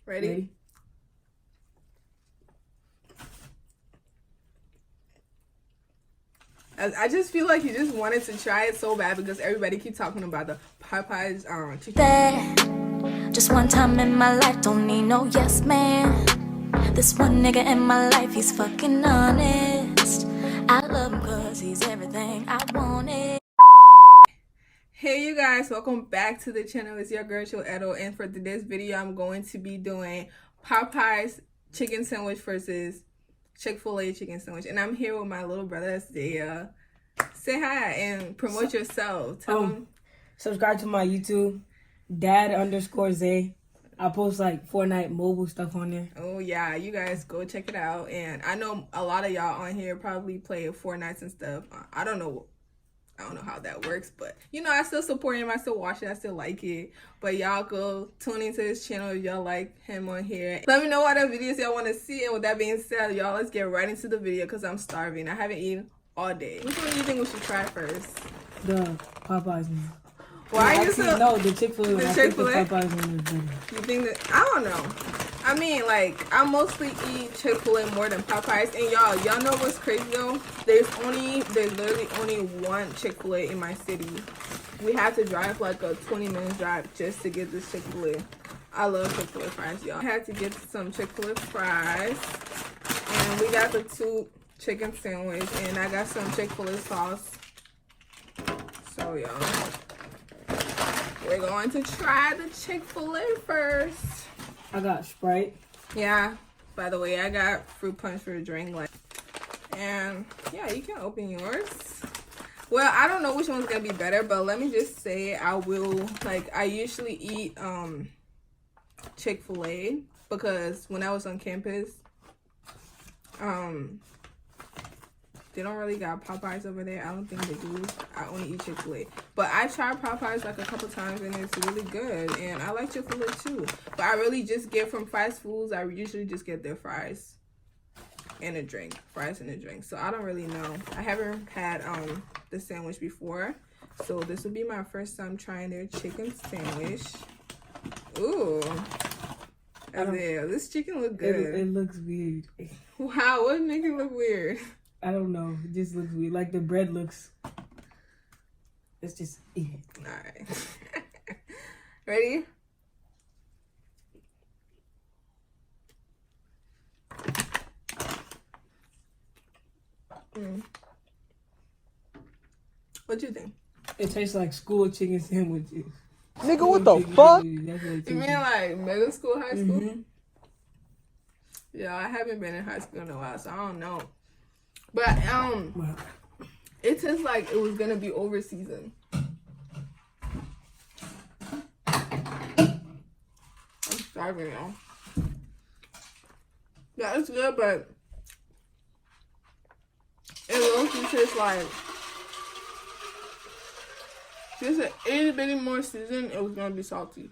Ready? I just feel like you just wanted to try it so bad because everybody keep talking about the Popeyes chicken. Just one time in my life, don't need no yes man. This one nigga in my life, he's fucking honest. I love him cause he's everything I wanted. Hey you guys, welcome back to the channel. It's your girl ChickFilA, and for today's video I'm going to be doing Popeyes chicken sandwich versus Chick-Fil-A chicken sandwich, and I'm here with my little brother Isaiah. Say hi and promote yourself. Tell them. Subscribe to my YouTube, dad_Zay. I post like Fortnite mobile stuff on there. Oh yeah, you guys go check it out. And I know a lot of y'all on here probably play Fortnite and stuff. I don't know how that works, but you know, I still support him, I still watch it, I still like it. But y'all go tune into his channel if y'all like him on here. Let me know what other videos y'all want to see, and with that being said, y'all, let's get right into the video because I'm starving. I haven't eaten all day. Which one do you think we should try first? The Popeyes one. Why you no, the Chick-Fil-A one. The Chick-Fil-A? I think the Popeyes one is better. You think that? I don't know. I mean, like, I mostly eat Chick-fil-A more than Popeyes. And y'all know what's crazy though? There's literally only one Chick-fil-A in my city. We have to drive like a 20-minute drive just to get this Chick-fil-A. I love Chick-fil-A fries, y'all. I had to get some Chick-fil-A fries. And we got the 2 chicken sandwich. And I got some Chick-fil-A sauce. So, y'all, we're going to try the Chick-fil-A first. I got Sprite. Yeah, by the way, I got fruit punch for a drink. And yeah, you can open yours. Well, I don't know which one's gonna be better, but let me just say I usually eat Chick-fil-A because when I was on campus, they don't really got Popeyes over there. I don't think they do. I only eat Chick-fil-A. But I tried Popeyes like a couple times and it's really good. And I like Chick-fil-A too. But I really just get from fast foods. I usually just get their fries and a drink. Fries and a drink. So I don't really know. I haven't had the sandwich before. So this will be my first time trying their chicken sandwich. Ooh. This chicken look good. It looks weird. Wow, what make it look weird? I don't know. It just looks weird. Like the bread looks. Let's just eat it. Alright. Ready? What do you think? It tastes like school chicken sandwiches. Nigga, what the fuck? You mean like middle school, high school? Yeah, I haven't been in high school in a while, so I don't know. But it tastes like it was gonna be over seasoned. I'm starving now. Yeah, it's good, but it low-key tastes like just an itty bitty more season. It was gonna be salty.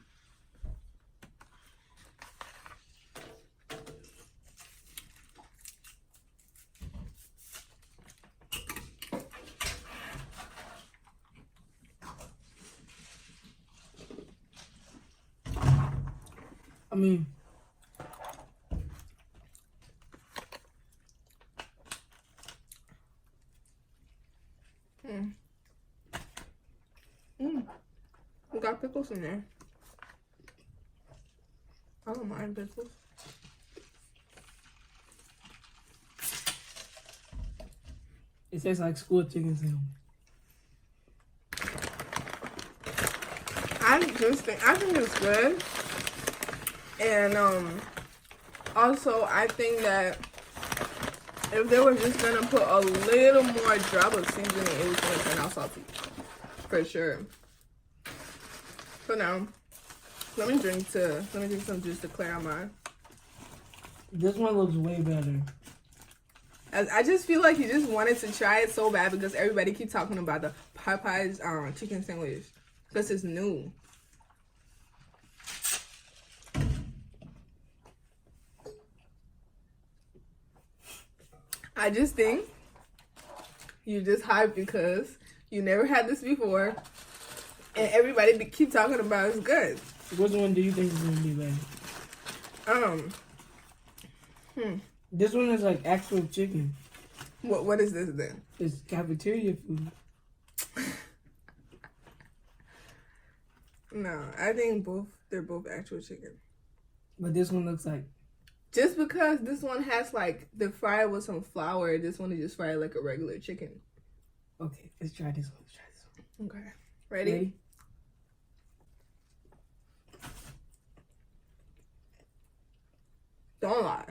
I mean, We got pickles in there. I don't mind pickles. it tastes like school chicken sandwich. I think it's good. And also I think that if they were just gonna put a little more drop of seasoning, it was gonna turn out salty. For sure. So now let me drink some juice to clear out mine. This one looks way better. I just feel like you just wanted to try it so bad because everybody keep talking about the Popeyes chicken sandwich because it's new. I just think you just hyped because you never had this before and everybody keep talking about it's good. Which one do you think is gonna be better? This one is like actual chicken. What is this then? It's cafeteria food. No, I think they're both actual chicken. But this one looks like... Just because this one has like the fry with some flour, this one is just fried like a regular chicken. Okay, let's try this one. Okay. Ready? Don't lie.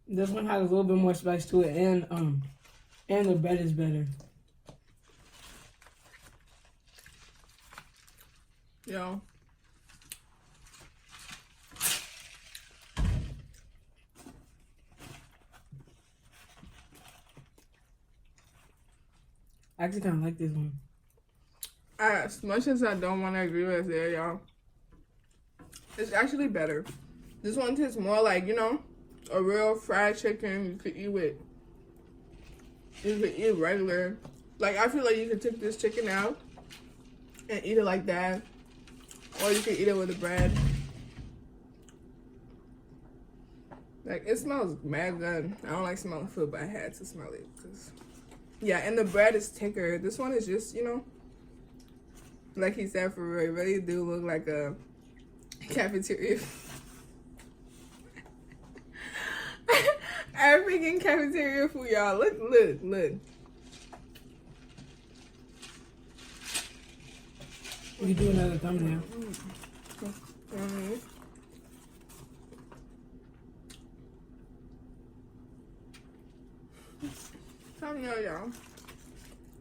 This one has a little bit more spice to it, and the bread is better. Yo. I actually kind of like this one. As much as I don't want to agree with it, y'all, it's actually better. This one tastes more like, you know, a real fried chicken. You could eat with, you could eat regular. Like, I feel like you could take this chicken out and eat it like that. Or you could eat it with the bread. Like, it smells mad good. I don't like smelling food, but I had to smell it. Cause, yeah, and the bread is thicker. This one is just, you know, like he said, for real, it really do look like a cafeteria. African cafeteria food, y'all. Look. We can do another thumbnail. Thumbnail, y'all.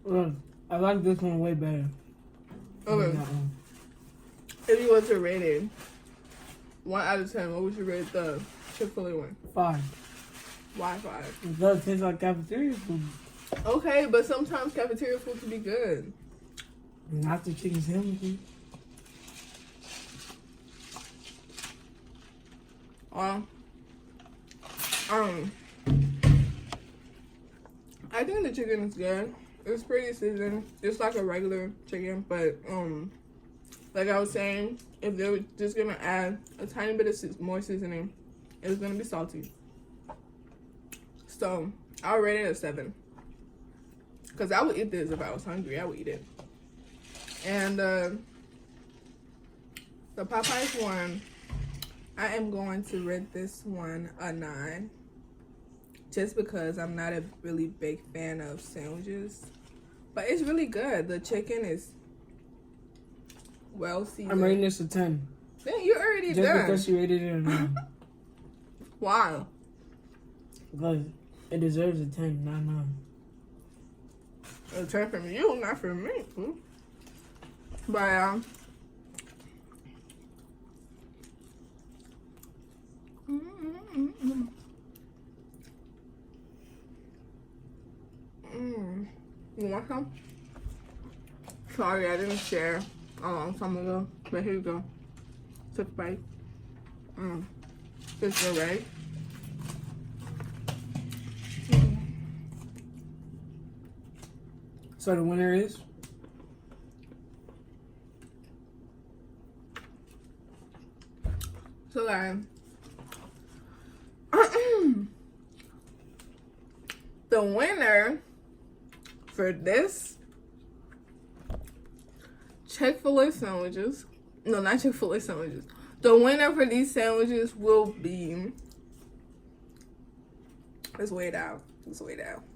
Look, I like this one way better. Okay. If you were to rate it 1 out of 10, what would you rate the Chick-Fil-A one? 5. Why 5? Because it tastes like cafeteria food. Okay, but sometimes cafeteria food can be good. Not the chicken sandwiches. I think the chicken is good. It's pretty seasoned. It's like a regular chicken, but like I was saying, if they were just gonna add a tiny bit of more seasoning, it's gonna be salty. So I'll rate it a 7. Cause I would eat this if I was hungry. I would eat it. And the Popeyes one, I am going to rate this one a 9. Just because I'm not a really big fan of sandwiches. But it's really good. The chicken is well seasoned. I'm rating this a 10. Then you're already Just done. because you rated it a 9. Why? Because it deserves a 10, not 9. A 10 from you, not from me. But you want some? Sorry, I didn't share a long time ago, but here you go. Take a bite. It's good, right? So the winner is? So guys, the winner for this Chick-fil-A sandwiches, no, not Chick-fil-A sandwiches. The winner for these sandwiches will be, let's wait out.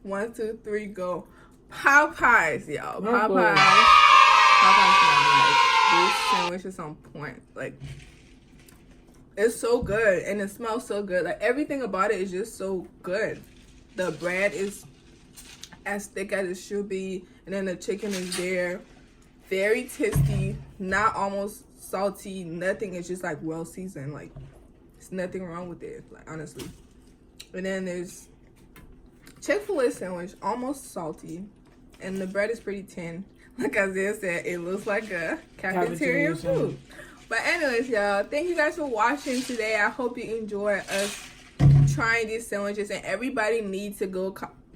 1, 2, 3, go. Popeyes, y'all. Popeyes. These sandwiches on point. Like, it's so good and it smells so good. Like, everything about it is just so good. The bread is as thick as it should be, and then the chicken is there, very tasty, not almost salty, nothing. It's just like well seasoned. Like, there's nothing wrong with it, like, honestly. And then there's Chick-fil-A sandwich, almost salty, and the bread is pretty thin. Like Isaiah said, it looks like a cafeteria food. But anyways, y'all, thank you guys for watching today. I hope you enjoy us trying these sandwiches, and everybody needs to go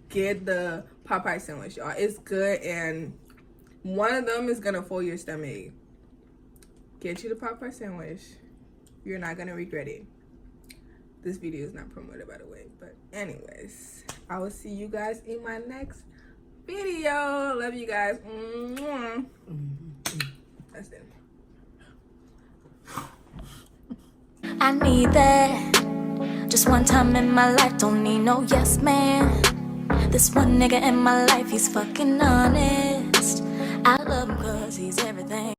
get the Popeye sandwich, y'all. It's good, and One of them is gonna fill your stomach. Get you the Popeye sandwich. You're not gonna regret it. This video is not promoted, by the way. But anyways, I will see you guys in my next video. Love you guys. Mwah. That's it. I need that. Just one time in my life, don't need no yes man. This one nigga in my life, he's fucking honest. I love him cause he's everything.